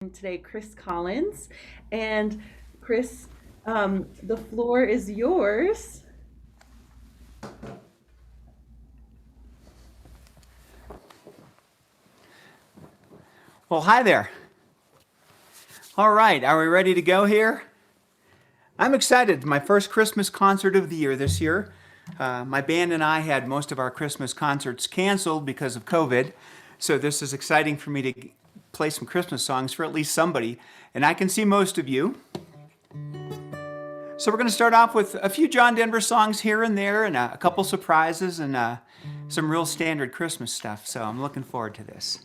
Today, Chris Collins. And Chris, the floor is yours. Well, hi there. All right, are we ready to go here? I'm excited. My first Christmas concert of the year this year. My band and I had most of our Christmas concerts canceled because of COVID, so this is exciting for me to play some Christmas songs for at least somebody, and I can see most of you. So we're going to start off with a few John Denver songs here and there, and a couple surprises, and some real standard Christmas stuff, so I'm looking forward to this.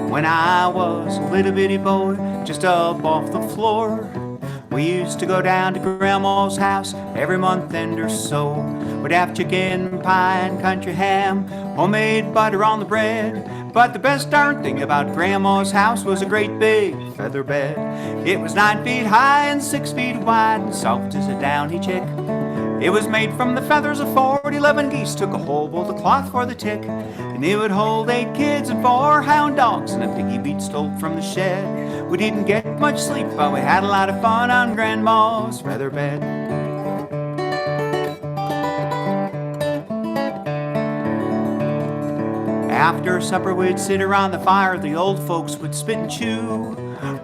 When I was a little bitty boy, just up off the floor, we used to go down to Grandma's house every month and or so. We'd have chicken pie and country ham, homemade butter on the bread. But the best darn thing about Grandma's house was a great big feather bed. It was 9 feet high and 6 feet wide and soft as a downy chick. It was made from the feathers of 11 geese, took a whole bolt of cloth for the tick, and it would hold 8 kids and 4 hound dogs and a piggy beat stole from the shed. We didn't get much sleep, but we had a lot of fun on Grandma's feather bed. After supper we'd sit around the fire, the old folks would spit and chew.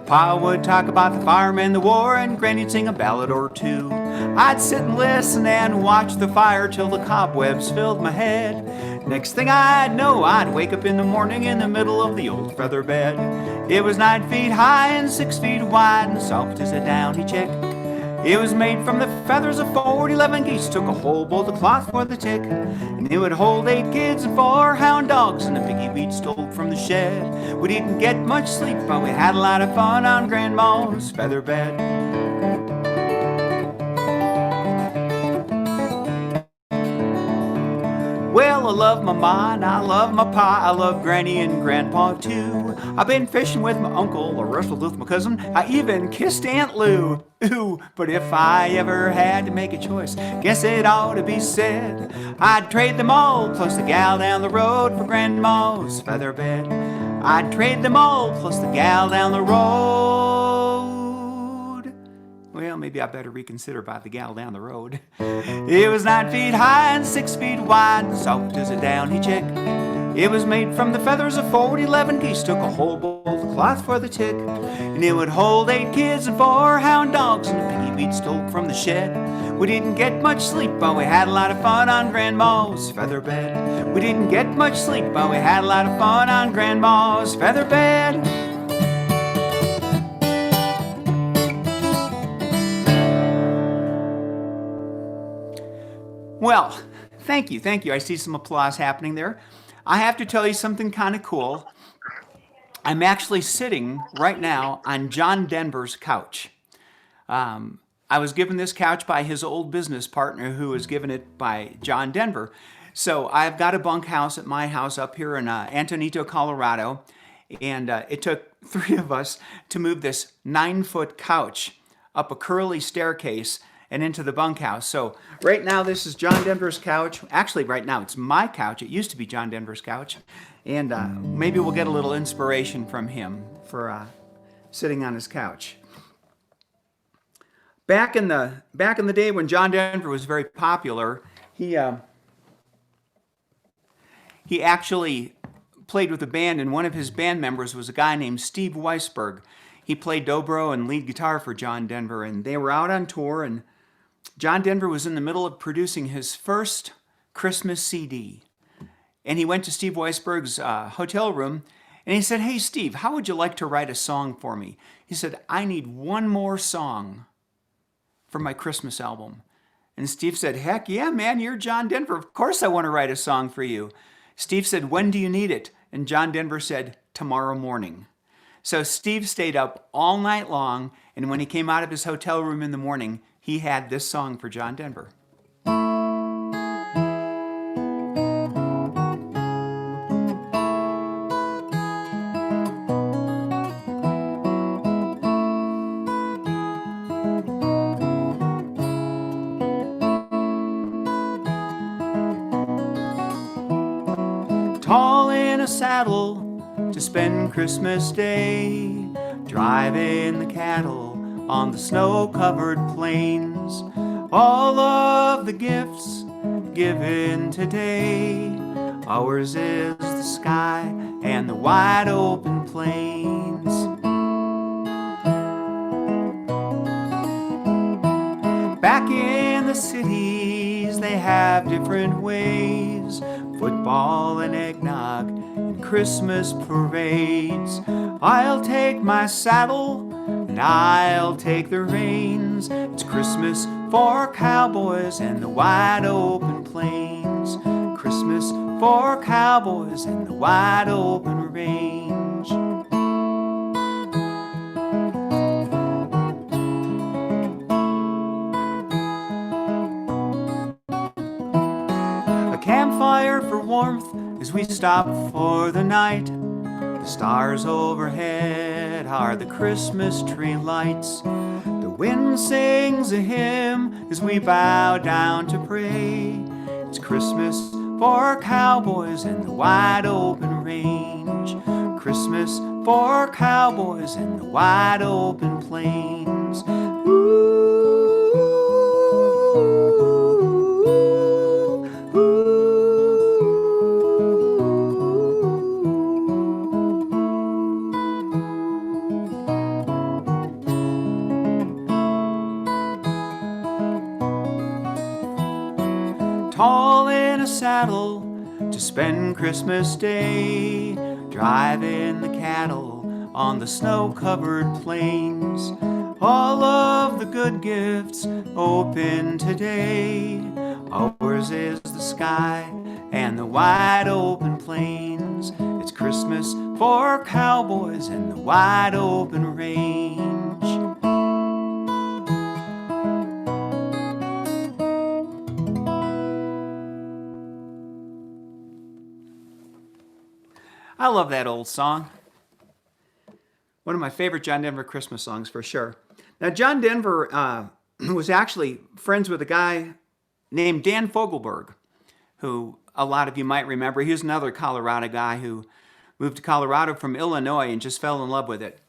Pa would talk about the firemen, the war, and Granny'd sing a ballad or two. I'd sit and listen and watch the fire till the cobwebs filled my head. Next thing I'd know, I'd wake up in the morning in the middle of the old feather bed. It was 9 feet high and 6 feet wide and soft as a downy chick. It was made from the feathers of 11 geese, took a whole bolt of cloth for the tick, and it would hold 8 kids and 4 hound dogs and a piggy beat stole from the shed. We didn't get much sleep, but we had a lot of fun on Grandma's feather bed. Well, I love my ma and I love my pa, I love Granny and Grandpa too. I've been fishing with my uncle, I wrestled with my cousin, I even kissed Aunt Lou. Ooh, but if I ever had to make a choice, guess it ought to be said, I'd trade them all, plus the gal down the road for Grandma's feather bed. I'd trade them all, plus the gal down the road. Well, maybe I better reconsider about the gal down the road. It was 9 feet high and 6 feet wide and soft as a downy chick. It was made from the feathers of 11 geese, took a whole bolt of cloth for the tick, and it would hold 8 kids and 4 hound dogs and a piggy beat stole from the shed. We didn't get much sleep, but we had a lot of fun on Grandma's feather bed. We didn't get much sleep, but we had a lot of fun on Grandma's feather bed. Well, thank you. I see some applause happening there. I have to tell you something kind of cool. I'm actually sitting right now on John Denver's couch. I was given this couch by his old business partner who was given it by John Denver. So I've got a bunkhouse at my house up here in Antonito, Colorado, and it took 3 of us to move this 9-foot couch up a curly staircase and into the bunkhouse. So right now this is John Denver's couch. Actually, right now it's my couch. It used to be John Denver's couch. And maybe we'll get a little inspiration from him for sitting on his couch. Back in the day when John Denver was very popular, he actually played with a band, and one of his band members was a guy named Steve Weisberg. He played dobro and lead guitar for John Denver, and they were out on tour, and John Denver was in the middle of producing his first Christmas CD. And he went to Steve Weisberg's hotel room, and he said, "Hey, Steve, how would you like to write a song for me?" He said, "I need one more song for my Christmas album." And Steve said, "Heck yeah, man, you're John Denver. Of course I want to write a song for you." Steve said, "When do you need it?" And John Denver said, "Tomorrow morning." So Steve stayed up all night long, and when he came out of his hotel room in the morning, he had this song for John Denver. tall in a saddle to spend Christmas Day, driving the cattle on the snow-covered plains. All of the gifts given today, ours is the sky and the wide open plains. Back in the cities, they have different ways, football and eggnog and Christmas parades. I'll take my saddle and I'll take the reins. It's Christmas for cowboys and the wide open plains. Christmas for cowboys and the wide open range. A campfire for warmth as we stop for the night. The stars overhead are the Christmas tree lights. The wind sings a hymn as we bow down to pray. It's Christmas for cowboys and the wide open range. Christmas for cowboys and the wide open plains. Tall in a saddle to spend Christmas Day, driving the cattle on the snow-covered plains. All of the good gifts open today, ours is the sky and the wide open plains. It's Christmas for cowboys and the wide open range. I love that old song. One of my favorite John Denver Christmas songs for sure. Now, John Denver was actually friends with a guy named Dan Fogelberg, who a lot of you might remember. He was another Colorado guy who moved to Colorado from Illinois and just fell in love with it.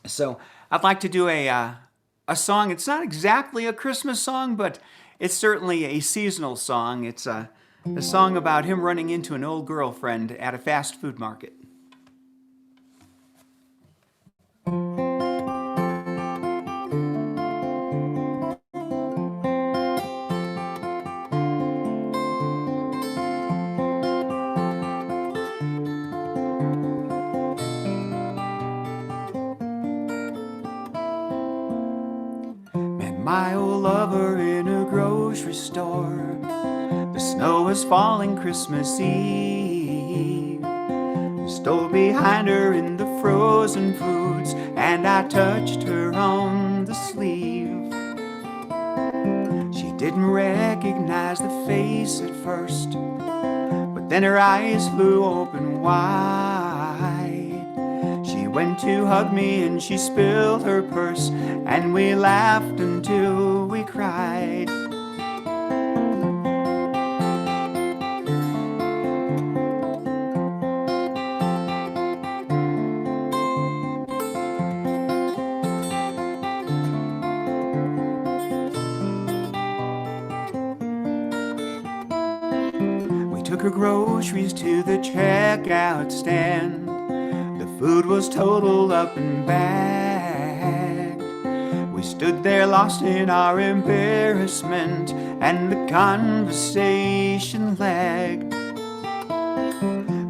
So I'd like to do a song. It's not exactly a Christmas song, but it's certainly a seasonal song. It's a song about him running into an old girlfriend at a fast food market. Met my old lover in a grocery store. The snow was falling Christmas Eve. Stole behind her in the frozen foods, and I touched her on the sleeve. She didn't recognize the face at first, but then her eyes flew open wide. She went to hug me and she spilled her purse, and we laughed until we cried. Took her groceries to the checkout stand. The food was totaled up and bagged. We stood there lost in our embarrassment, and the conversation lagged.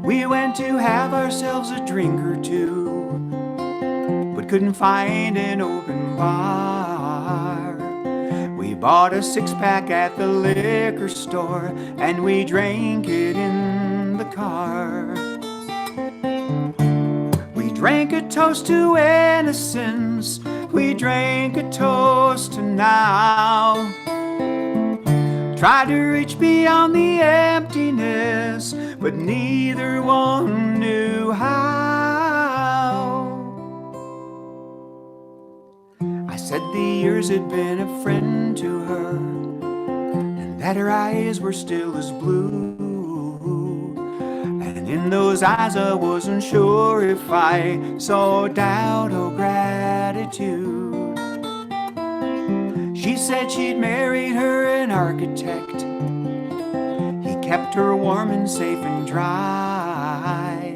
We went to have ourselves a drink or two, but couldn't find an open bar. We bought a six-pack at the liquor store, and we drank it in the car. We drank a toast to innocence, we drank a toast to now. Tried to reach beyond the emptiness, but neither one knew how. I said the years had been a friend to her, and that her eyes were still as blue. And In those eyes I wasn't sure if I saw doubt or gratitude. She said she'd married her an architect. He kept her warm and safe and dry.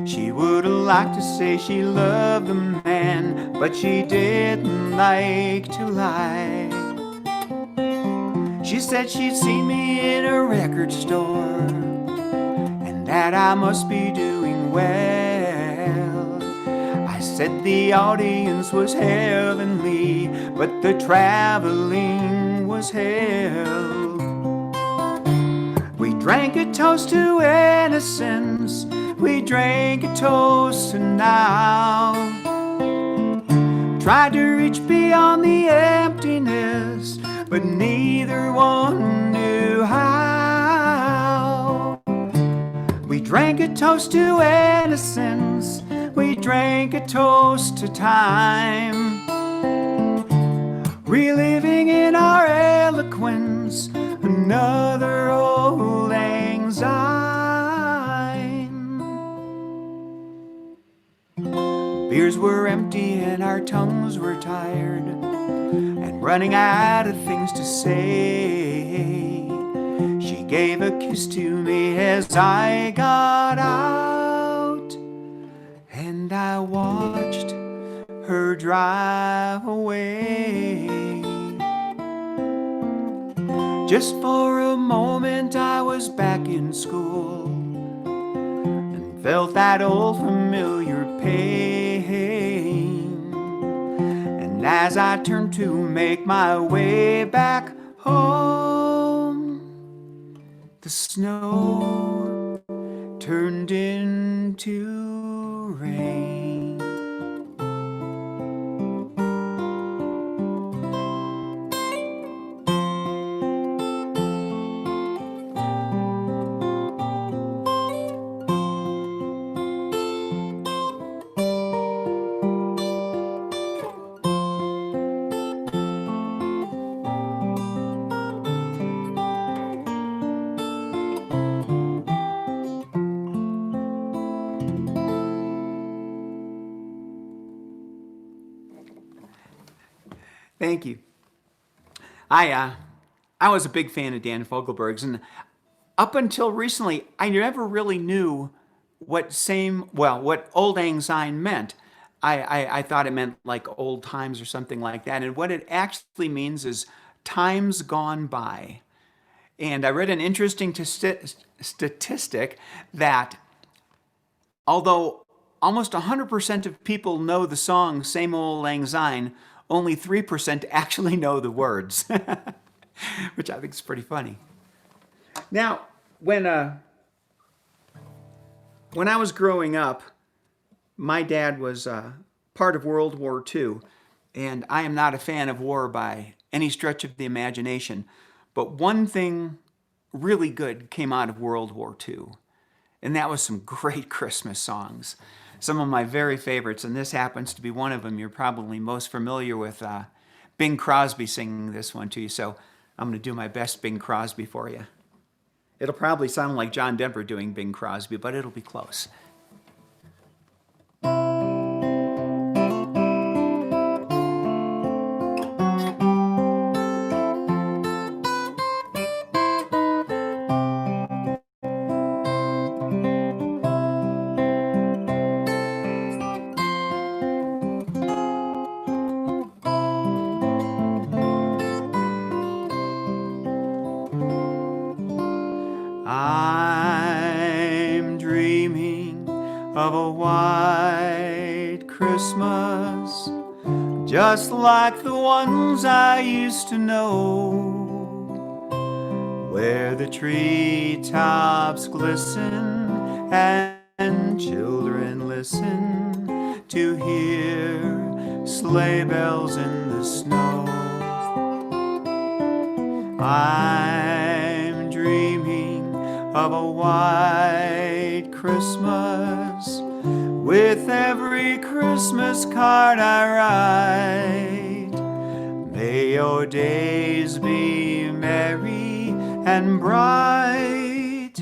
She would have liked to say she loved the man, but she didn't like to lie. She said she'd seen me in a record store and that I must be doing well. I said the audience was heavenly, but the traveling was hell. We drank a toast to innocence, we drank a toast to now. Tried to reach beyond the emptiness, but neither one knew how. We drank a toast to innocence, we drank a toast to time. Reliving in our eloquence another old anxiety. Beers were empty and our tongues were tired and running out of things to say. She gave a kiss to me as I got out, and I watched her drive away. Just for a moment I was back in school and felt that old familiar pain. And as I turned to make my way back home, the snow turned into rain. Thank you. I was a big fan of Dan Fogelberg's, and up until recently, I never really knew what old lang syne meant. I thought it meant like old times or something like that, and what it actually means is times gone by. And I read an interesting statistic that although almost 100% of people know the song Same Old Lang Syne, only 3% actually know the words, which I think is pretty funny. Now, when I was growing up, my dad was part of World War II, and I am not a fan of war by any stretch of the imagination. But one thing really good came out of World War II, and that was some great Christmas songs. Some of my very favorites, and this happens to be one of them. You're probably most familiar with Bing Crosby singing this one to you, so I'm going to do my best Bing Crosby for you. It'll probably sound like John Denver doing Bing Crosby, but it'll be close. I'm dreaming of a white Christmas, just like the ones I used to know, where the treetops glisten and children listen to hear sleigh bells in the snow. I'm dreaming of a white Christmas, with every Christmas card I write. May your days be merry and bright,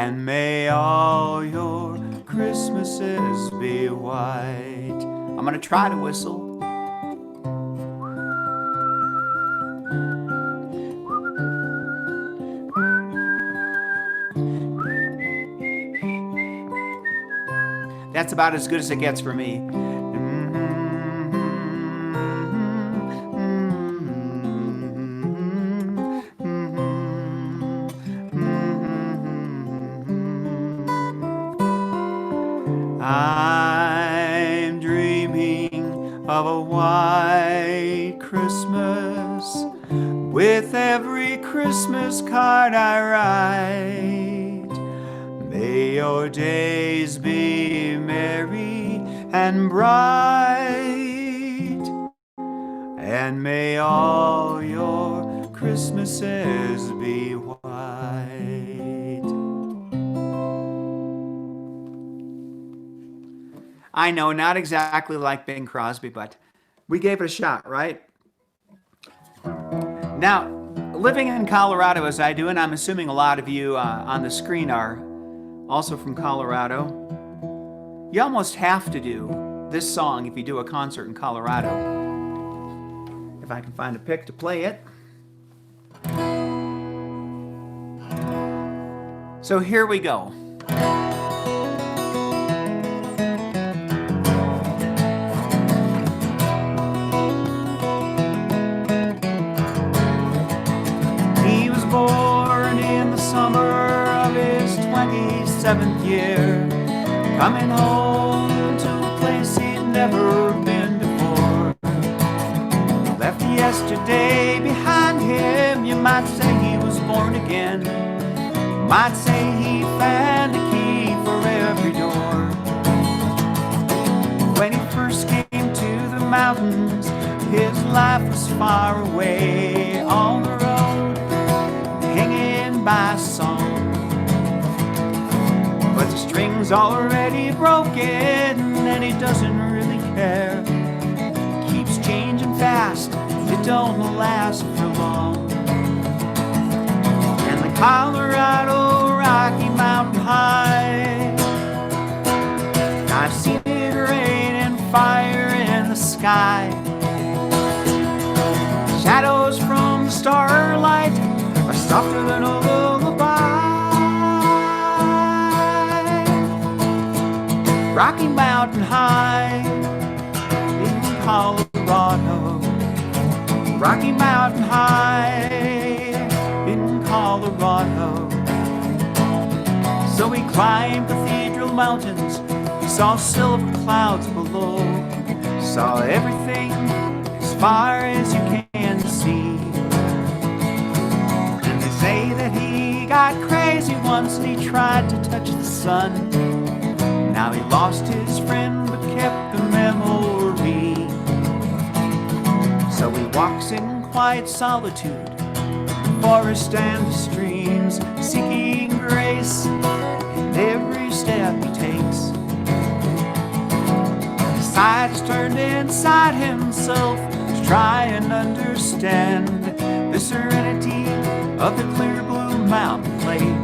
and may all your Christmases be white. I'm gonna try to whistle. That's about as good as it gets for me. I'm dreaming of a white Christmas with every Christmas card I write. May your days be merry and bright, and may all your Christmases be white. I know, not exactly like Bing Crosby, but we gave it a shot, right? Now, living in Colorado as I do, and I'm assuming a lot of you on the screen are also from Colorado, you almost have to do this song if you do a concert in Colorado. If I can find a pick to play it. So here we go. He was born in the summer of his 27th year, coming home to a place he'd never been before. Left yesterday behind him, you might say he was born again. You might say he found a key for every door. When he first came to the mountains, his life was far away on the road, hanging by a song. But the string's already broken and he doesn't really care. Keeps changing fast, it don't last for long. And the Colorado Rocky Mountain High, I've seen it rain and fire in the sky. Shadows from the starlight are softer than a lullaby. Rocky Mountain High in Colorado. Rocky Mountain High in Colorado. So we climbed cathedral mountains, we saw silver clouds below, saw everything as far as you can see. And they say that he got crazy once and he tried to touch the sun. Now he lost his friend but kept the memory. So he walks in quiet solitude, forest and the streams, seeking grace in every step he takes. His eyes turned inside himself to try and understand the serenity of the clear blue mountain lake.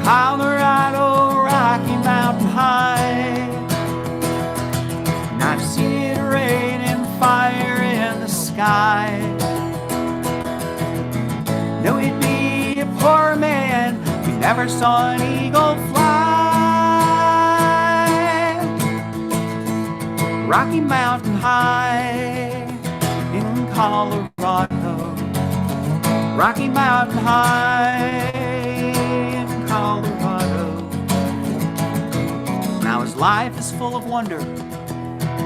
Colorado Rocky Mountain High, and I've seen it rain and fire in the sky. Though he'd be a poor man, we never saw an eagle fly. Rocky Mountain High in Colorado. Rocky Mountain High, Colorado. Now his life is full of wonder,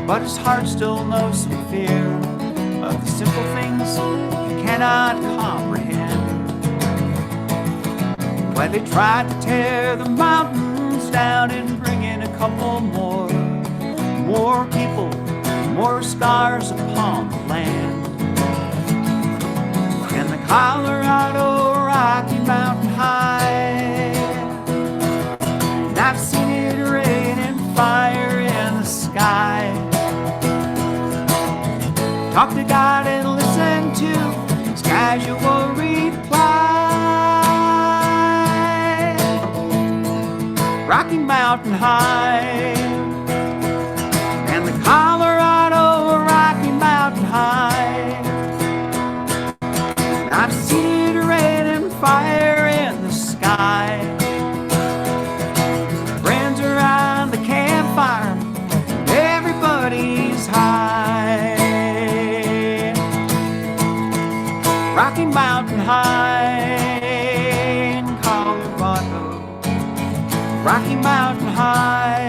but his heart still knows some fear of the simple things he cannot comprehend. When they tried to tear the mountains down and bring in a couple more people, more scars upon the land. And the Colorado Rocky Mountain High, and I've seen it rain and fire in the sky. Talk to God and listen to his casual reply. Rocky Mountain High. And the Colorado Rocky Mountain High. I've seen it rain and fire in the sky. Friends around the campfire, everybody's high. Rocky Mountain High in Colorado. Rocky Mountain High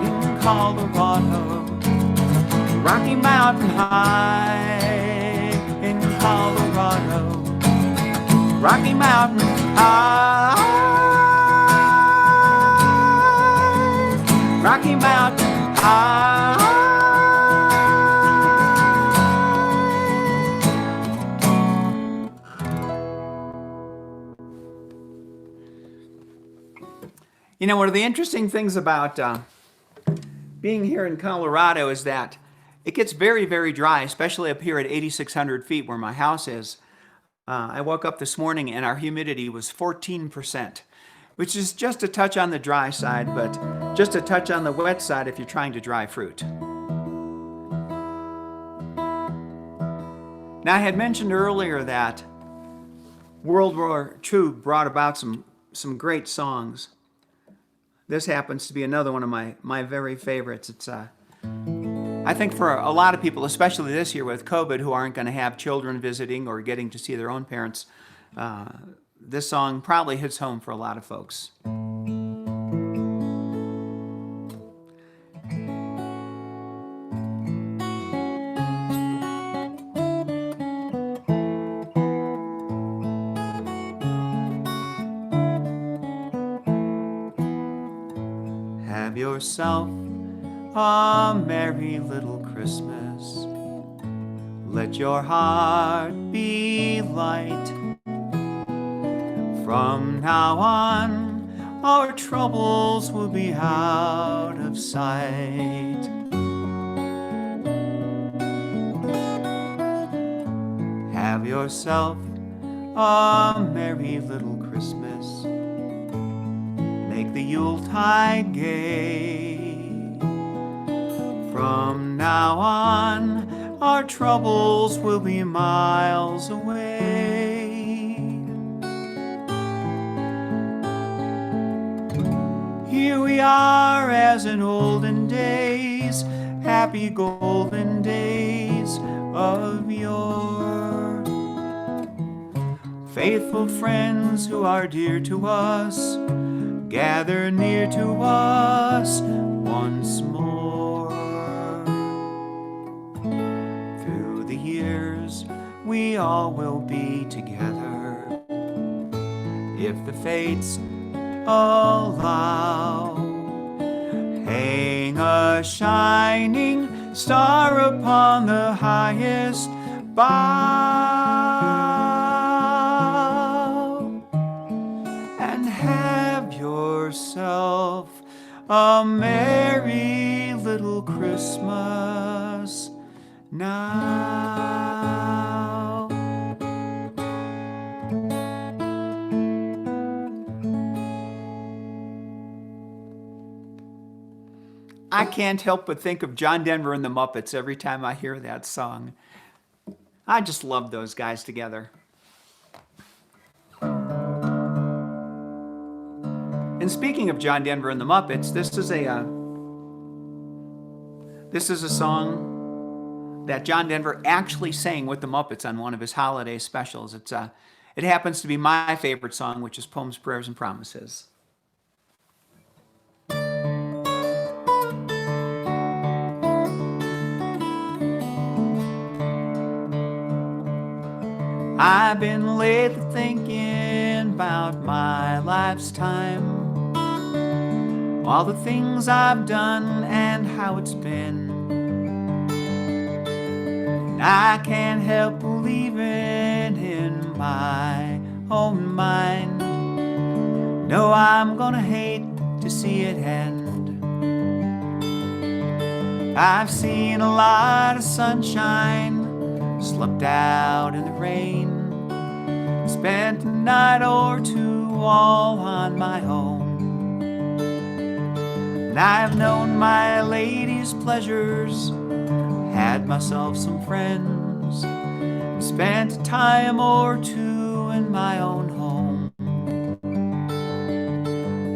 in Colorado. Rocky Mountain High in Colorado. Rocky Mountain High. Rocky Mountain High. You know, one of the interesting things about being here in Colorado is that it gets very, very dry, especially up here at 8,600 feet where my house is. I woke up this morning and our humidity was 14%, which is just a touch on the dry side, but just a touch on the wet side if you're trying to dry fruit. Now, I had mentioned earlier that World War II brought about some great songs. This happens to be another one of my very favorites. It's I think for a lot of people, especially this year with COVID, who aren't going to have children visiting or getting to see their own parents, this song probably hits home for a lot of folks. Have yourself a merry little Christmas. Let your heart be light. From now on, our troubles will be out of sight. Have yourself a merry little Christmas. Make the Yuletide gay. From now on, our troubles will be miles away. Here we are as in olden days, happy golden days of yore. Faithful friends who are dear to us, gather near to us once more. Through the years, we all will be together, if the fates allow. Hang a shining star upon the highest bough, and have yourself a merry little Christmas now. I can't help but think of John Denver and the Muppets every time I hear that song. I just love those guys together. And speaking of John Denver and the Muppets, this is a song that John Denver actually sang with the Muppets on one of his holiday specials. It happens to be my favorite song, which is Poems, Prayers, and Promises. I've been lately thinking about my life's time, all the things I've done and how it's been. And I can't help believing in my own mind. No, I'm gonna hate to see it end. I've seen a lot of sunshine, slept out in the rain, spent a night or two all on my own. And I've known my lady's pleasures, had myself some friends, and spent a time or two in my own home.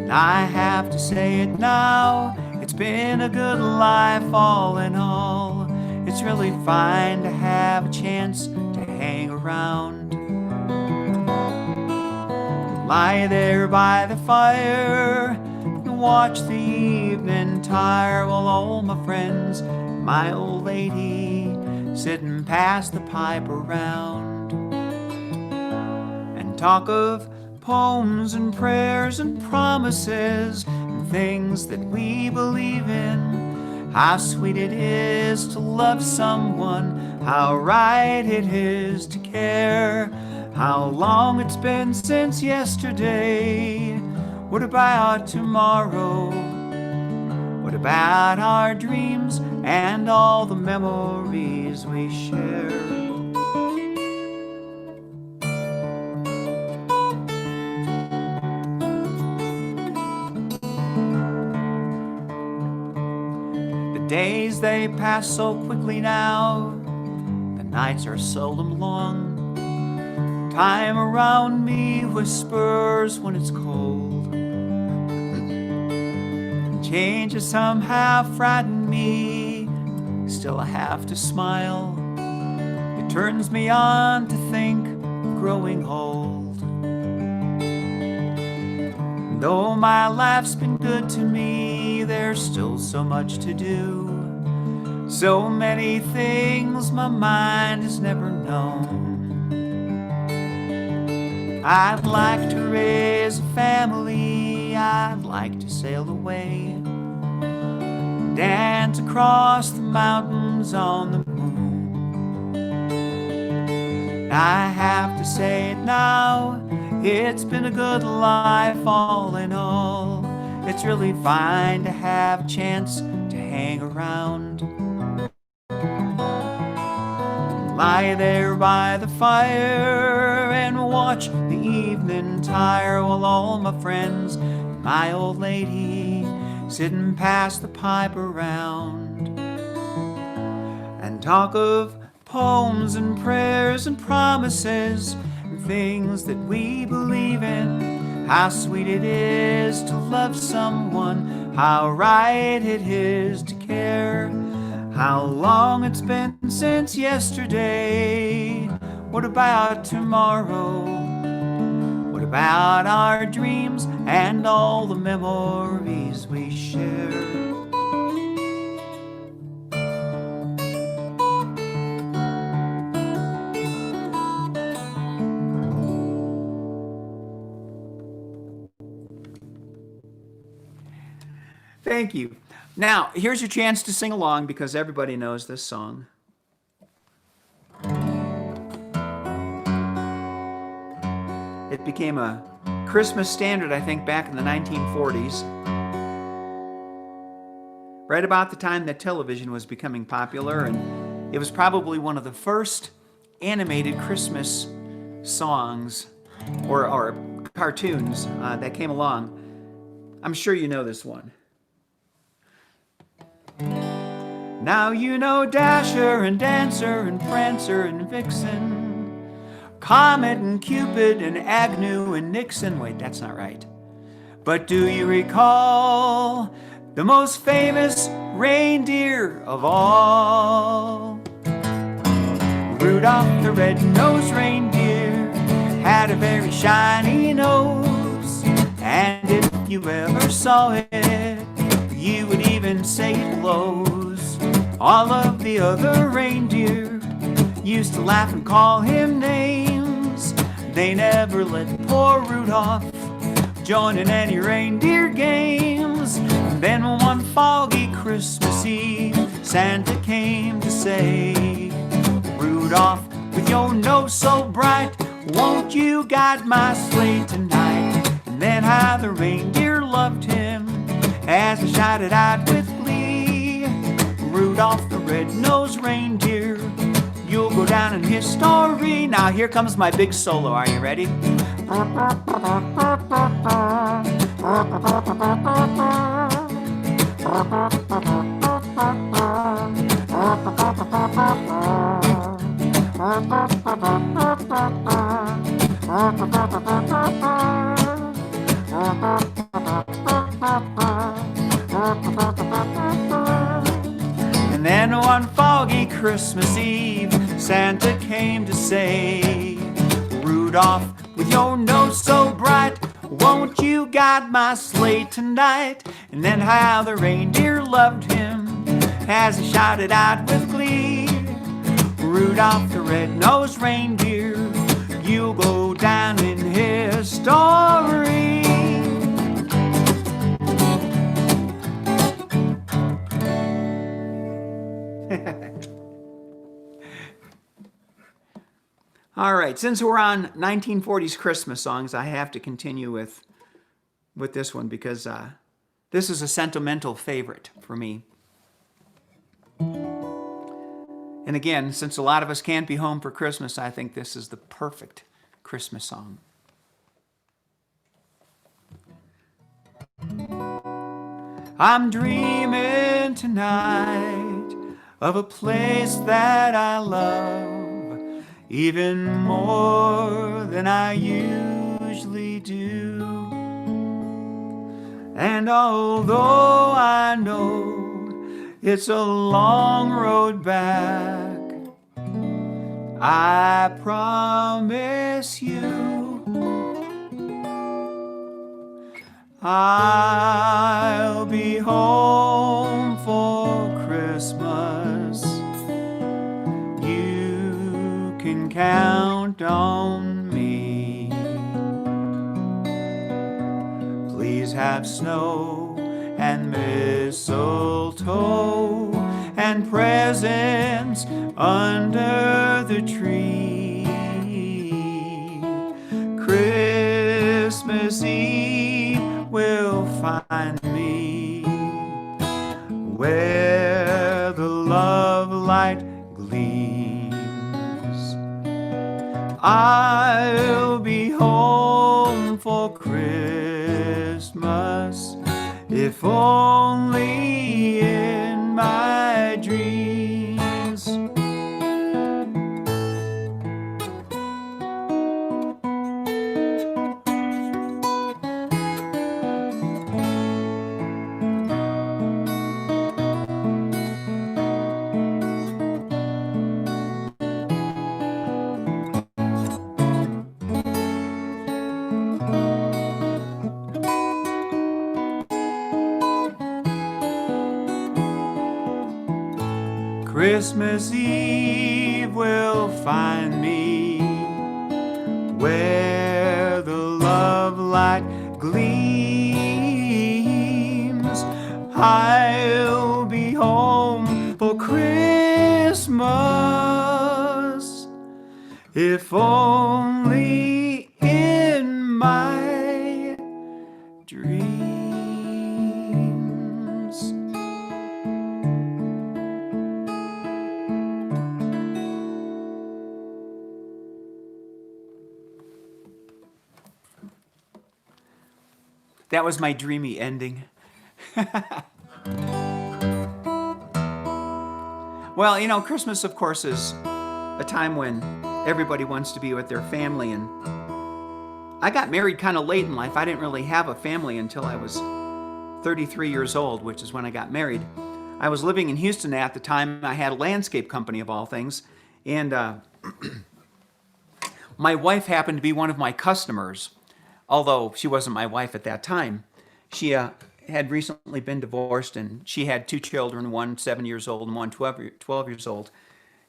And I have to say it now, it's been a good life all in all. It's really fine to have a chance to hang around, lie there by the fire and watch the evening tire while all my friends, my old lady, sitting past the pipe around, and talk of poems and prayers and promises and things that we believe in. How sweet it is to love someone, how right it is to care. How long it's been since yesterday. What about tomorrow? What about our dreams and all the memories we share? The days, they pass so quickly now. The nights are seldom long. Time around me whispers when it's cold. Changes somehow frighten me, still I have to smile. It turns me on to think of growing old. And though my life's been good to me, there's still so much to do. So many things my mind has never known. I'd like to raise a family, I'd like to sail away, dance across the mountains on the moon. I have to say it now, it's been a good life all in all. It's really fine to have a chance to hang around, lie there by the fire and watch the evening tire while all my friends, my old lady, sitting past the pipe around, and talk of poems and prayers and promises and things that we believe in. How sweet it is to love someone, how right it is to care. How long it's been since yesterday. What about tomorrow? What about our dreams and all the memories we share? Thank you. Now, here's your chance to sing along because everybody knows this song. It became a Christmas standard, I think, back in the 1940s. Right about the time that television was becoming popular, and it was probably one of the first animated Christmas songs or cartoons that came along. I'm sure you know this one. Now you know Dasher and Dancer and Prancer and Vixen, Comet and Cupid and Agnew and Nixon. Wait, that's not right. But do you recall the most famous reindeer of all? Rudolph the red-nosed reindeer had a very shiny nose, and if you ever saw it, you would even say it glows. All of the other reindeer used to laugh and call him names. They never let poor Rudolph join in any reindeer games. And then one foggy Christmas Eve, Santa came to say, Rudolph, with your nose so bright, won't you guide my sleigh tonight? And then how the reindeer loved him as he shouted out with glee, Rudolph the red-nosed reindeer, you'll go down in history. Now here comes my big solo. Are you ready? Christmas Eve, Santa came to say, Rudolph, with your nose so bright, won't you guide my sleigh tonight? And then how the reindeer loved him as he shouted out with glee, Rudolph the red-nosed reindeer, you'll go down in history. All right, since we're on 1940s Christmas songs, I have to continue with this one because this is a sentimental favorite for me. And again, since a lot of us can't be home for Christmas, I think this is the perfect Christmas song. I'm dreaming tonight of a place that I love even more than I usually do. And although I know it's a long road back, I promise you I'll be home for Christmas. You can count on me. Please have snow and mistletoe and presents under the tree. Christmas Eve will find me where the love light gleams. I'll be home for Christmas, if only in my dreams. Christmas Eve will find me where the love light gleams. I'll be home for Christmas, if only in my dreams. That was my dreamy ending. Well, you know, Christmas, of course, is a time when everybody wants to be with their family. And I got married kind of late in life. I didn't really have a family until I was 33 years old, which is when I got married. I was living in Houston at the time. I had a landscape company, of all things. And my wife happened to be one of my customers, although she wasn't my wife at that time. She had recently been divorced, and she had two children, one 7 years old and one 12 years old.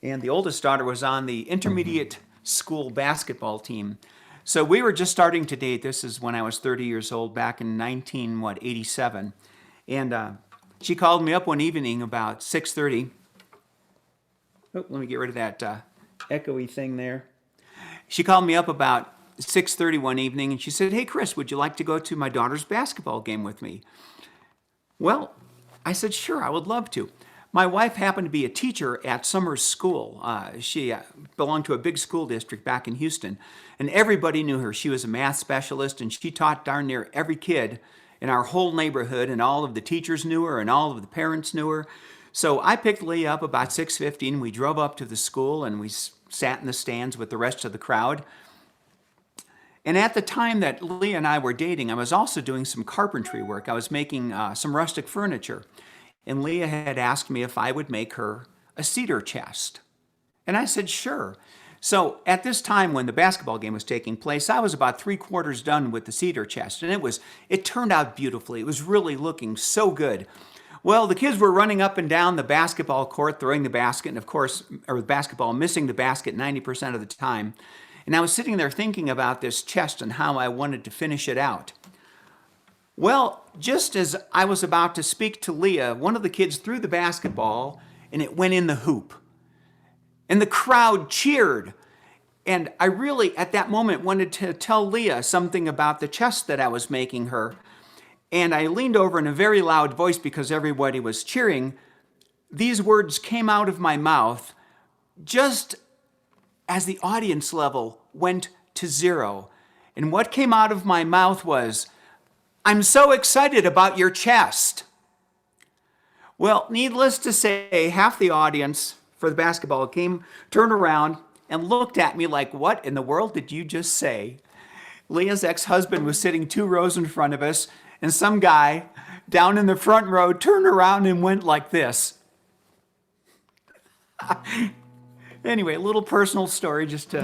And the oldest daughter was on the intermediate school basketball team. So we were just starting to date. This is when I was 30 years old, back in 1987. And she called me up one evening about 6:30. Oh, let me get rid of that echoey thing there. She called me up about 6:30 one evening, and she said, "Hey, Chris, would you like to go to my daughter's basketball game with me?" Well, I said, "Sure, I would love to." My wife happened to be a teacher at Summers School. She belonged to a big school district back in Houston, and everybody knew her. She was a math specialist, and she taught darn near every kid in our whole neighborhood, and all of the teachers knew her, and all of the parents knew her. So I picked Leah up about 6:15. We drove up to the school, and we sat in the stands with the rest of the crowd. And at the time that Leah and I were dating, I was also doing some carpentry work. I was making some rustic furniture. And Leah had asked me if I would make her a cedar chest? And I said, sure. So at this time when the basketball game was taking place, I was about 3/4 done with the cedar chest, and it turned out beautifully. It was really looking so good. Well, the kids were running up and down the basketball court, throwing the basket, and of course, or the basketball, missing the basket 90% of the time. And I was sitting there thinking about this chest and how I wanted to finish it out. Well, just as I was about to speak to Leah, one of the kids threw the basketball and it went in the hoop. And the crowd cheered. And I really, at that moment, wanted to tell Leah something about the chest that I was making her. And I leaned over in a very loud voice because everybody was cheering. These words came out of my mouth just as the audience level went to 0. And what came out of my mouth was, "I'm so excited about your chest." Well, needless to say, half the audience for the basketball game turned around and looked at me like, "What in the world did you just say?" Leah's ex-husband was sitting 2 rows in front of us, and some guy down in the front row turned around and went like this. Anyway, a little personal story just to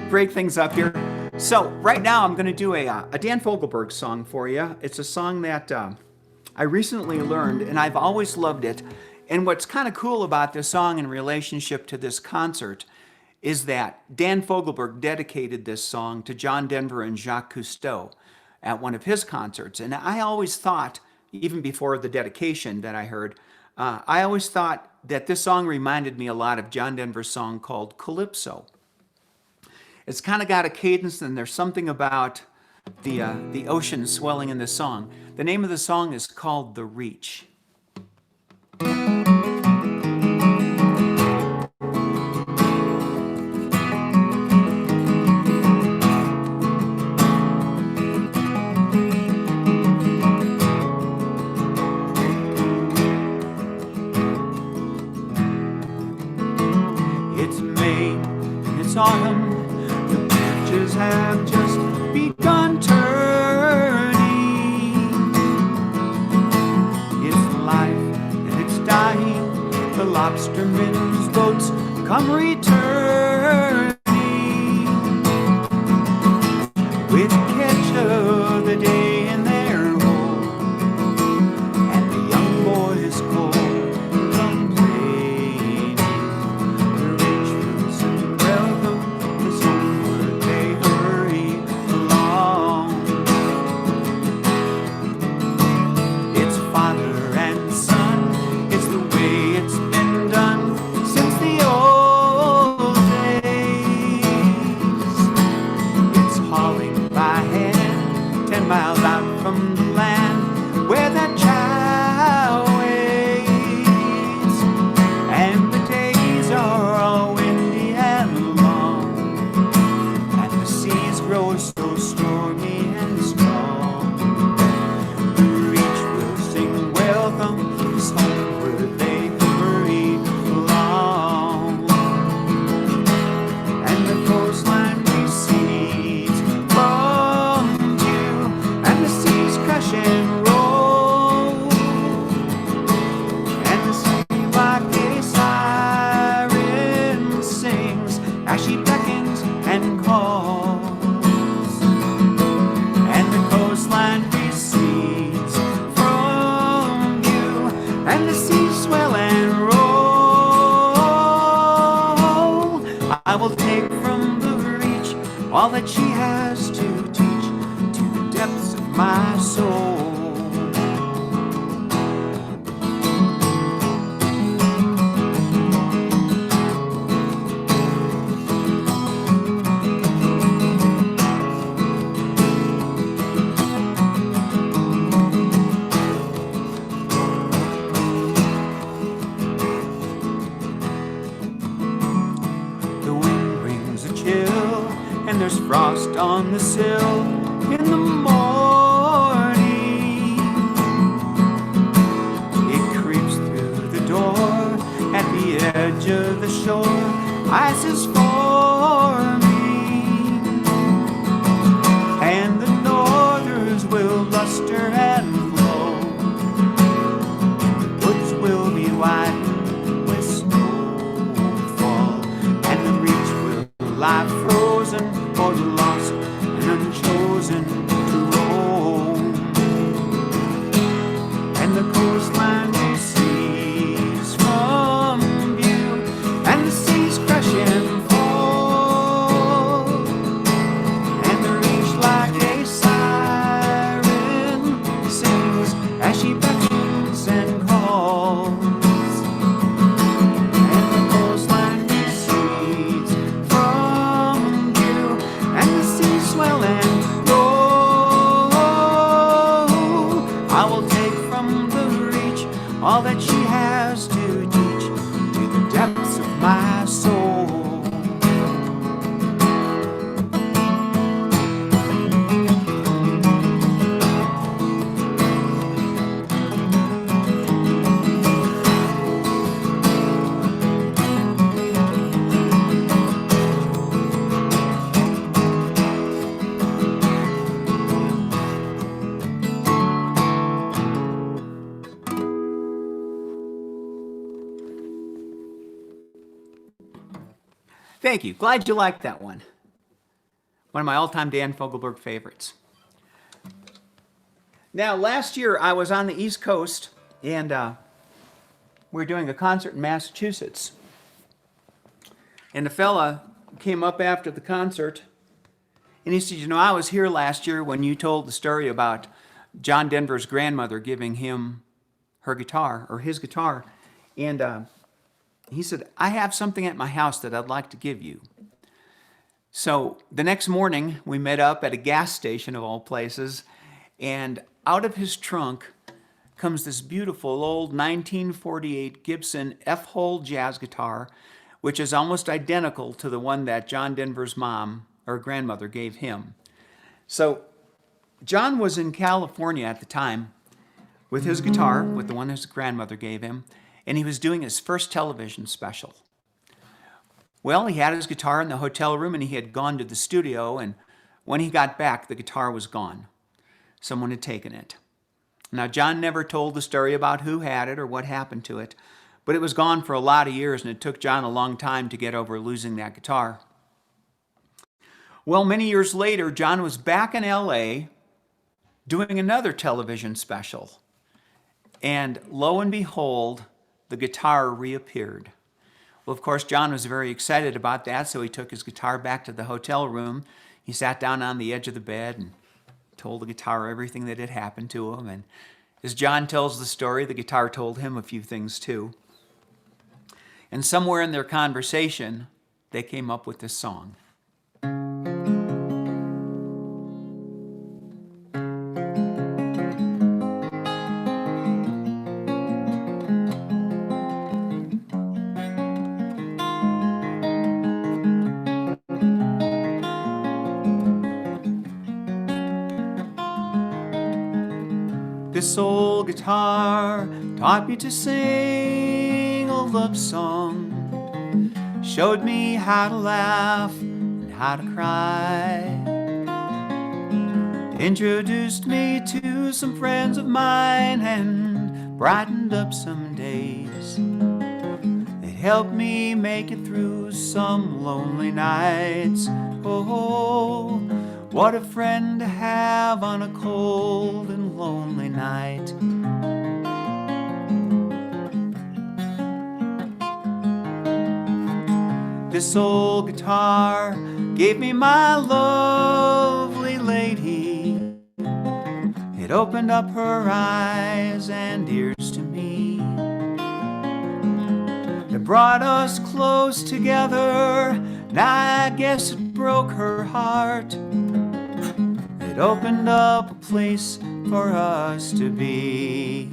break things up here. So right now I'm going to do a Dan Fogelberg song for you. It's a song that I recently learned, and I've always loved it. And what's kind of cool about this song in relationship to this concert is that Dan Fogelberg dedicated this song to John Denver and Jacques Cousteau at one of his concerts. And I always thought, even before the dedication that I heard, I always thought that this song reminded me a lot of John Denver's song called Calypso. It's kind of got a cadence, and there's something about the ocean swelling in this song. The name of the song is called The Reach. It's May, it's autumn, the branches have just begun turning. It's life and it's dying, the lobstermen's boats come returning. With the catch of the day in their hold, and the young boys cold complaining. The rich roots and welcome is homeward they hurry along. It's father and son, it's the way it's been done since the old days. It's hauling by hand 10 miles out from the land where that child waits. And the days are all windy and long, and the seas grow so stormy and strong. The reach will sing welcome, is homeward they hurry along. And the coastline recedes from view, and the seas crash and roll, and the sea like a siren sings as she beckons and calls. And the coastline recedes from view, and the seas swell and roll. I will take from the reach all that she has to teach to the depths of my soul. The wind brings a chill, and there's frost on the sill in the morning. It creeps through the door at the edge of the shore. Ice is forming, and the northers will bluster and blow. The woods will be white with snow. I will take from the reach all that she has to teach to the depths of my soul. Thank you. Glad you liked that one. One of my all-time Dan Fogelberg favorites. Now, last year I was on the East Coast, and we were doing a concert in Massachusetts. And a fella came up after the concert, and he said, you know, I was here last year when you told the story about John Denver's grandmother giving him her guitar, or his guitar. And he said, I have something at my house that I'd like to give you. So the next morning, we met up at a gas station of all places, and out of his trunk comes this beautiful old 1948 Gibson F-hole jazz guitar, which is almost identical to the one that John Denver's mom or grandmother gave him. So John was in California at the time with his guitar, with the one his grandmother gave him, and he was doing his first television special. Well, he had his guitar in the hotel room, and he had gone to the studio, and when he got back, the guitar was gone. Someone had taken it. Now, John never told the story about who had it or what happened to it, but it was gone for a lot of years, and it took John a long time to get over losing that guitar. Well, many years later, John was back in LA doing another television special, and lo and behold, the guitar reappeared. Well, of course, John was very excited about that, so he took his guitar back to the hotel room. He sat down on the edge of the bed and told the guitar everything that had happened to him. And as John tells the story, the guitar told him a few things too. And somewhere in their conversation, they came up with this song. This old guitar taught me to sing a love song, showed me how to laugh and how to cry, introduced me to some friends of mine and brightened up some days. It helped me make it through some lonely nights. Oh, what a friend to have on a cold and lonely night. This old guitar gave me my lovely lady. It opened up her eyes and ears to me. It brought us close together. Now I guess it broke her heart. It opened up a place for us to be.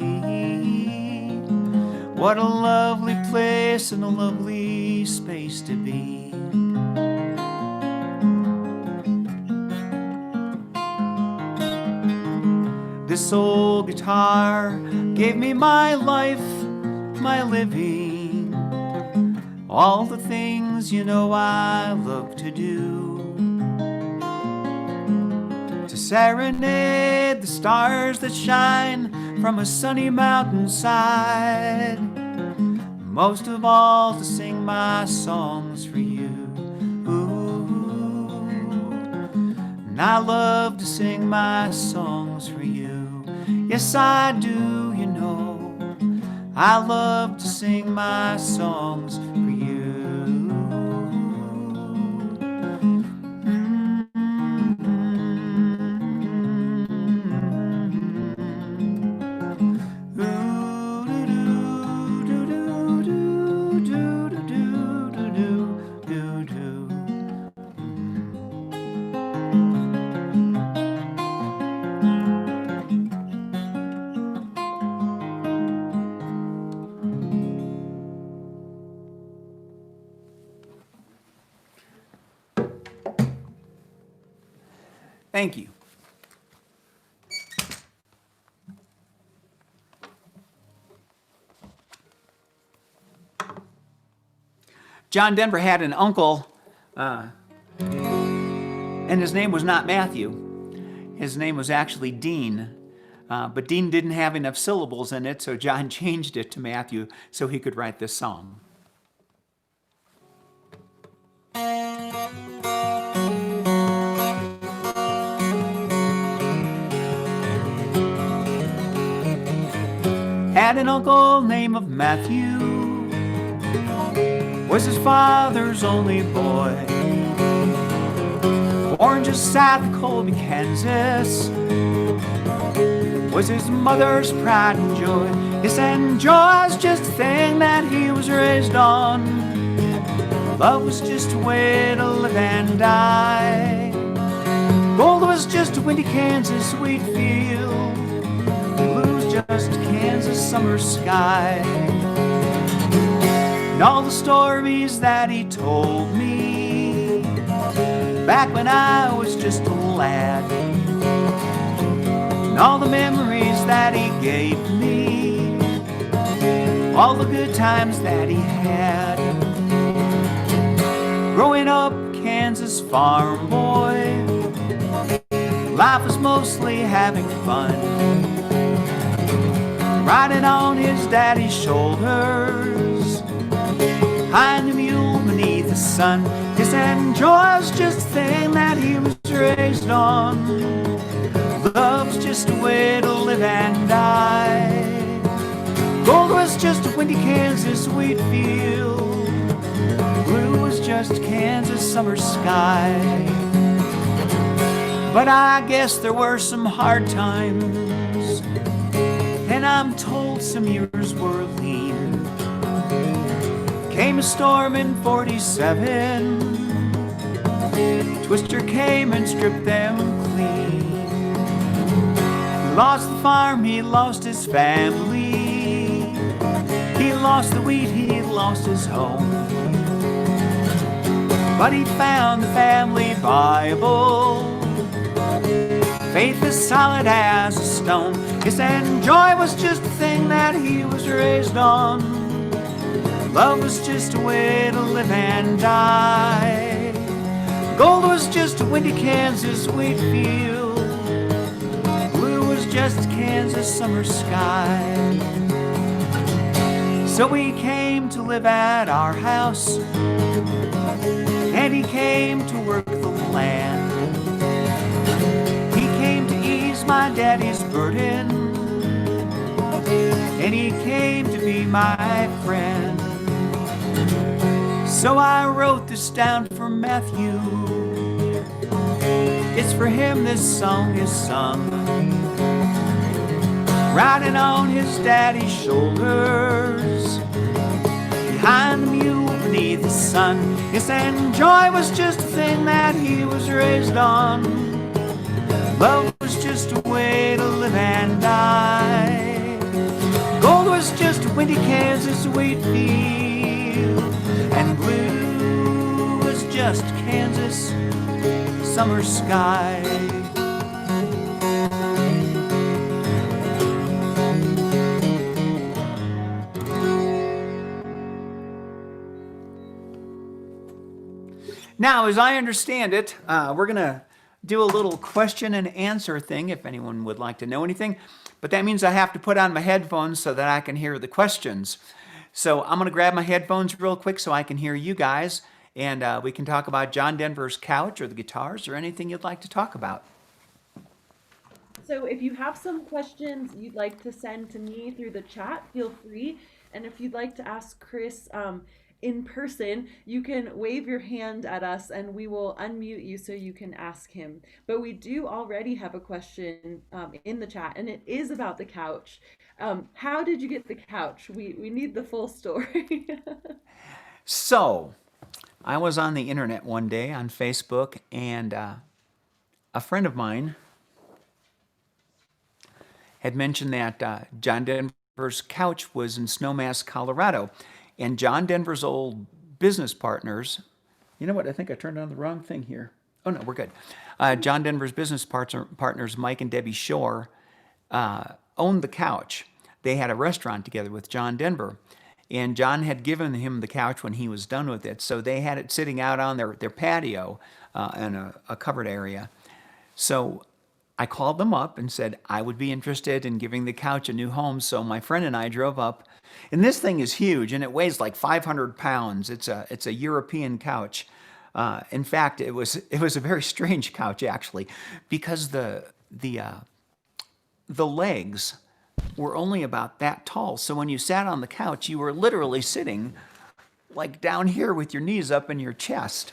What a lovely place and a lovely space to be. This old guitar gave me my life, my living, all the things you know I love to do. Serenade the stars that shine from a sunny mountainside. Most of all, to sing my songs for you. Ooh. And I love to sing my songs for you. Yes, I do, you know. I love to sing my songs for you. Thank you. John Denver had an uncle, and his name was not Matthew. His name was actually Dean. But Dean didn't have enough syllables in it, so John changed it to Matthew so he could write this song. Had an uncle named of Matthew, was his father's only boy. Born just south of Colby, Kansas, was his mother's pride and joy. Yes, and joy's just a thing that he was raised on. Love was just a way to live and die. Gold was just a windy Kansas wheat field. Blue was just Kansas summer sky. And all the stories that he told me back when I was just a lad, and all the memories that he gave me, all the good times that he had. Growing up Kansas farm boy, life was mostly having fun, riding on his daddy's shoulders, behind the mule beneath the sun. Yes, and joy was just a thing that he was raised on. Love's just a way to live and die. Gold was just a windy Kansas wheat field. Blue was just Kansas summer sky. But I guess there were some hard times, and I'm told some years were lean. Came a storm in 47, Twister came and stripped them clean. He lost the farm, he lost his family, he lost the wheat, he lost his home. But he found the family Bible, faith as solid as a stone. Yes, and joy was just a thing that he was raised on. Love was just a way to live and die. Gold was just a windy Kansas wheat field. Blue was just Kansas summer sky. So he came to live at our house, and he came to work the land. He came to ease my daddy's burden, and he came to be my friend. So I wrote this down for Matthew. It's for him this song is sung, riding on his daddy's shoulders, behind the mule beneath the sun. Yes, and joy was just a thing that he was raised on. Love was just a way to live and die. Gold was just a windy Kansas wheat field, and blue was just Kansas summer sky. Now, as I understand it, we're going to do a little question and answer thing if anyone would like to know anything. But that means I have to put on my headphones so that I can hear the questions. So I'm going to grab my headphones real quick so I can hear you guys. And we can talk about John Denver's couch or the guitars or anything you'd like to talk about. So if you have some questions you'd like to send to me through the chat, feel free. And if you'd like to ask Chris in person, you can wave your hand at us and we will unmute you so you can ask him. But we do already have a question in the chat, and it is about the couch. How did you get the couch? We need the full story. So, I was on the internet one day on Facebook, and a friend of mine had mentioned that John Denver's couch was in Snowmass, Colorado. And John Denver's old business partners, you know what, I think I turned on the wrong thing here. Oh no, we're good. John Denver's partners, Mike and Debbie Shore, owned the couch. They had a restaurant together with John Denver. And John had given him the couch when he was done with it. So they had it sitting out on their patio in a covered area. So I called them up and said I would be interested in giving the couch a new home. So my friend and I drove up. And this thing is huge and it weighs like 500 pounds. It's a European couch. In fact, it was a very strange couch actually, because the legs were only about that tall. So when you sat on the couch, you were literally sitting like down here with your knees up in your chest.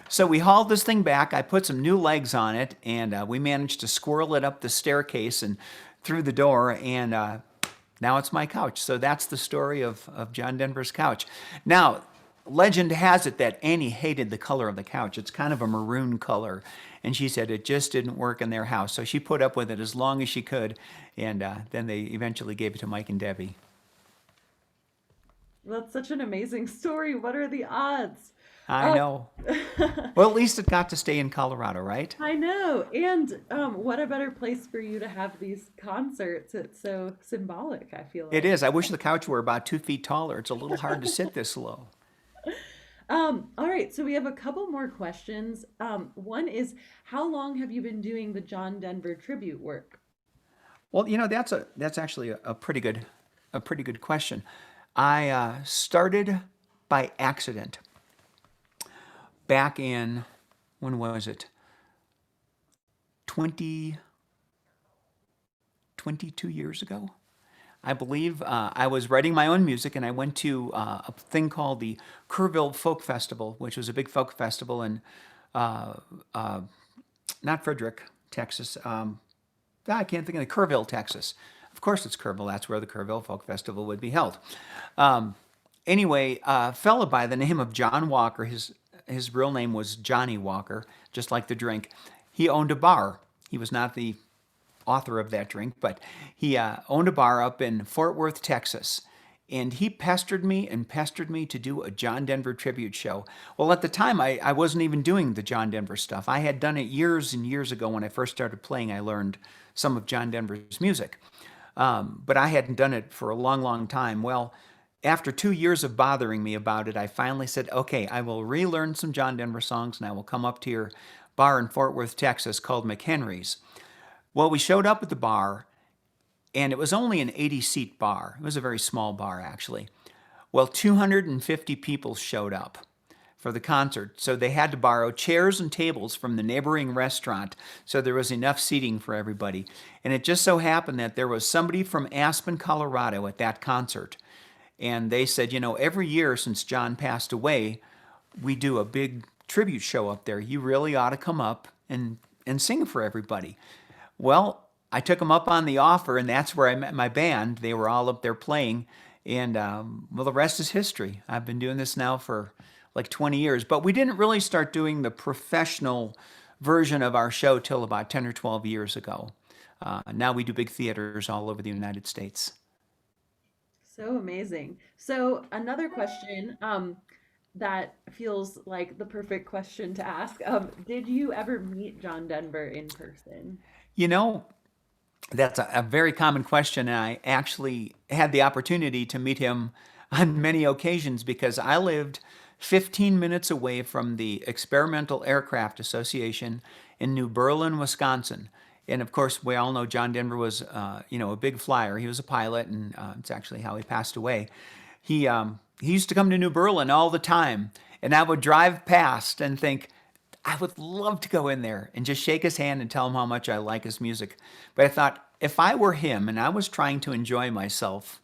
So we hauled this thing back. I put some new legs on it, and we managed to squirrel it up the staircase and through the door, and now it's my couch. So that's the story of John Denver's couch. Now, legend has it that Annie hated the color of the couch. It's kind of a maroon color, and she said it just didn't work in their house. So she put up with it as long as she could, and then they eventually gave it to Mike and Debbie. That's such an amazing story. What are the odds? I Uh, know. Well, at least it got to stay in Colorado, right? I know. And what a better place for you to have these concerts. It's so symbolic, I feel It like. is. I wish the couch were about 2 feet taller. It's a little hard to sit this low. All right, so we have a couple more questions. One is, how long have you been doing the John Denver tribute work? Well, that's actually a pretty good question. I started by accident back in, when was it? 20, 22 years ago, I believe. I was writing my own music, and I went to a thing called the Kerrville Folk Festival, which was a big folk festival in uh, uh, not Frederick, Texas. I can't think of the Kerrville, Texas. Of course, it's Kerrville. That's where the Kerrville Folk Festival would be held. Um, anyway, a fellow by the name of John Walker, his real name was Johnny Walker, just like the drink. He owned a bar. He was not the author of that drink, but he owned a bar up in Fort Worth, Texas. And he pestered me and pestered me to do a John Denver tribute show. Well, at the time, I wasn't even doing the John Denver stuff. I had done it years and years ago when I first started playing. I learned some of John Denver's music. But I hadn't done it for a long, long time. Well, after 2 years of bothering me about it, I finally said, okay, I will relearn some John Denver songs and I will come up to your bar in Fort Worth, Texas called McHenry's. Well, we showed up at the bar, and it was only an 80-seat bar. It was a very small bar, actually. Well, 250 people showed up for the concert, so they had to borrow chairs and tables from the neighboring restaurant so there was enough seating for everybody. And it just so happened that there was somebody from Aspen, Colorado at that concert. And they said, every year since John passed away, we do a big tribute show up there. You really ought to come up and sing for everybody. Well, I took them up on the offer, and that's where I met my band. They were all up there playing, and well, the rest is history. I've been doing this now for like 20 years, but we didn't really start doing the professional version of our show till about 10 or 12 years ago. Now we do big theaters all over the United States. So amazing. So another question, that feels like the perfect question to ask. Did you ever meet John Denver in person? You know, That's a very common question, and I actually had the opportunity to meet him on many occasions because I lived 15 minutes away from the Experimental Aircraft Association in New Berlin, Wisconsin. And of course, we all know John Denver was, a big flyer. He was a pilot, and it's actually how he passed away. He used to come to New Berlin all the time, and I would drive past and think, I would love to go in there and just shake his hand and tell him how much I like his music. But I thought, if I were him and I was trying to enjoy myself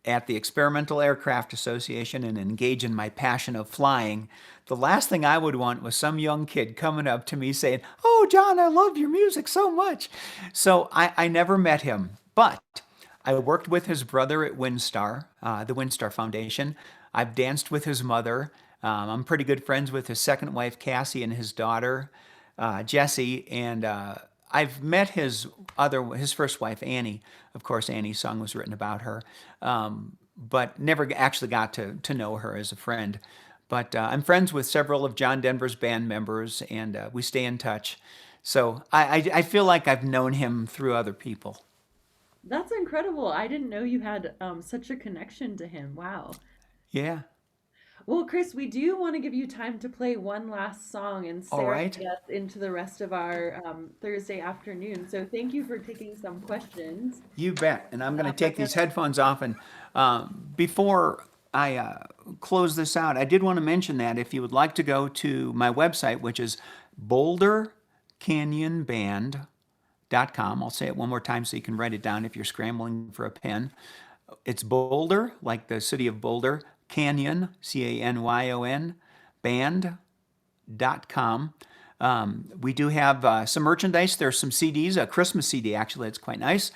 at the Experimental Aircraft Association and engage in my passion of flying, the last thing I would want was some young kid coming up to me saying, "Oh, John, I love your music so much." So I never met him, but I worked with his brother at WinStar, the WinStar Foundation. I've danced with his mother. I'm pretty good friends with his second wife, Cassie, and his daughter, Jessie. And I've met his first wife, Annie. Of course, Annie's song was written about her, but never actually got to know her as a friend. But I'm friends with several of John Denver's band members, and we stay in touch. So I feel like I've known him through other people. That's incredible. I didn't know you had such a connection to him. Wow. Yeah. Well, Chris, we do want to give you time to play one last song and All serenade right. us into the rest of our Thursday afternoon. So thank you for taking some questions. You bet. And I'm going to I take guess these headphones off. And before I close this out, I did want to mention that if you would like to go to my website, which is bouldercanyonband.com, I'll say it one more time so you can write it down if you're scrambling for a pen. It's Boulder, like the city of Boulder, Canyon, Canyon, band.com. We do have some merchandise. There's some CDs, a Christmas CD actually, it's quite nice.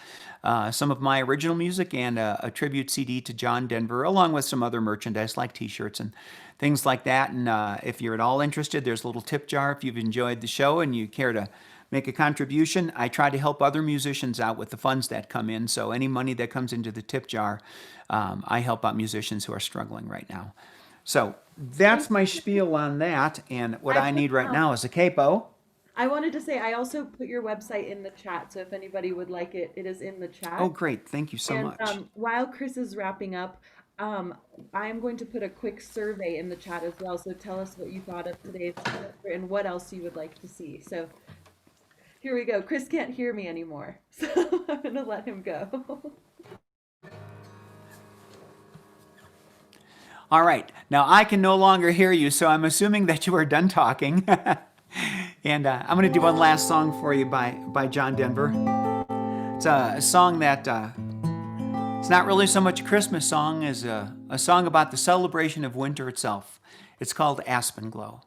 Some of my original music and a tribute CD to John Denver, along with some other merchandise like T-shirts and things like that. And if you're at all interested, there's a little tip jar if you've enjoyed the show and you care to make a contribution. I try to help other musicians out with the funds that come in. So any money that comes into the tip jar, I help out musicians who are struggling right now. So thank that's my you. spiel on that. And what I I put need right now is a capo. I wanted to say I also put your website in the chat, so if anybody would like it, it is in the Oh, chat. great. Thank you so And much. while Chris is wrapping up, I'm going to put a quick survey in the chat as well. So tell us what you thought of today's answer and what else you would like to see. So here we go. Chris can't hear me anymore, so I'm going to let him go. All right. Now I can no longer hear you, so I'm assuming that you are done talking. And I'm going to do one last song for you by John Denver. It's a song that it's not really so much a Christmas song as a song about the celebration of winter itself. It's called Aspen Glow.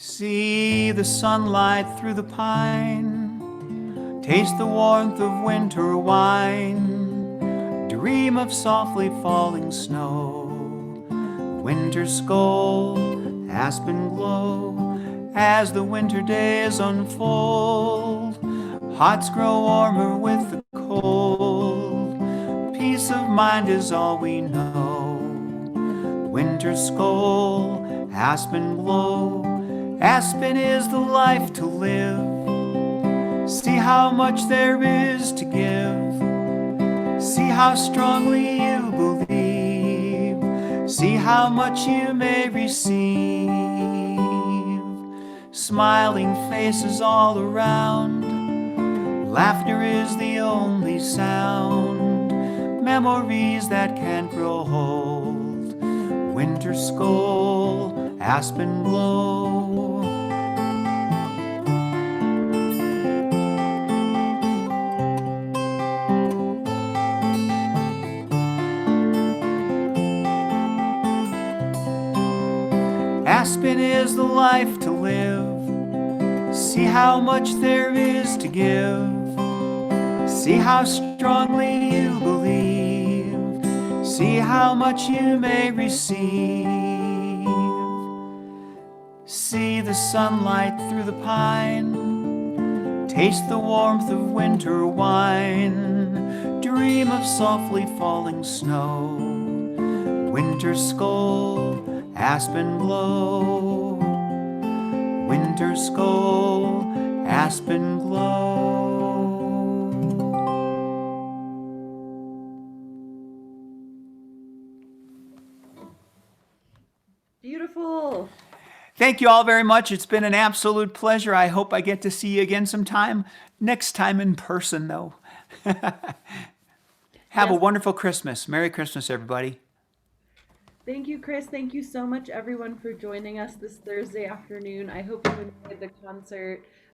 See the sunlight through the pine, taste the warmth of winter wine, dream of softly falling snow. Winter scold, aspen glow, as the winter days unfold. Hearts grow warmer with the cold, peace of mind is all we know. Winter scold, aspen glow, aspen is the life to live. See how much there is to give. See how strongly you believe. See how much you may receive. Smiling faces all around. Laughter is the only sound. Memories that can't grow old. Winter scold, aspen glow. Aspen is the life to live. See how much there is to give. See how strongly you believe. See how much you may receive. See the sunlight through the pine. Taste the warmth of winter wine. Dream of softly falling snow. Winter scold, aspen glow. Winter scold, aspen glow. Beautiful. Thank you all very much. It's been an absolute pleasure. I hope I get to see you again sometime. Next time in person, though. Have a Yes. wonderful Christmas. Merry Christmas, everybody. Thank you, Chris. Thank you so much, everyone, for joining us this Thursday afternoon. I hope you enjoyed the concert.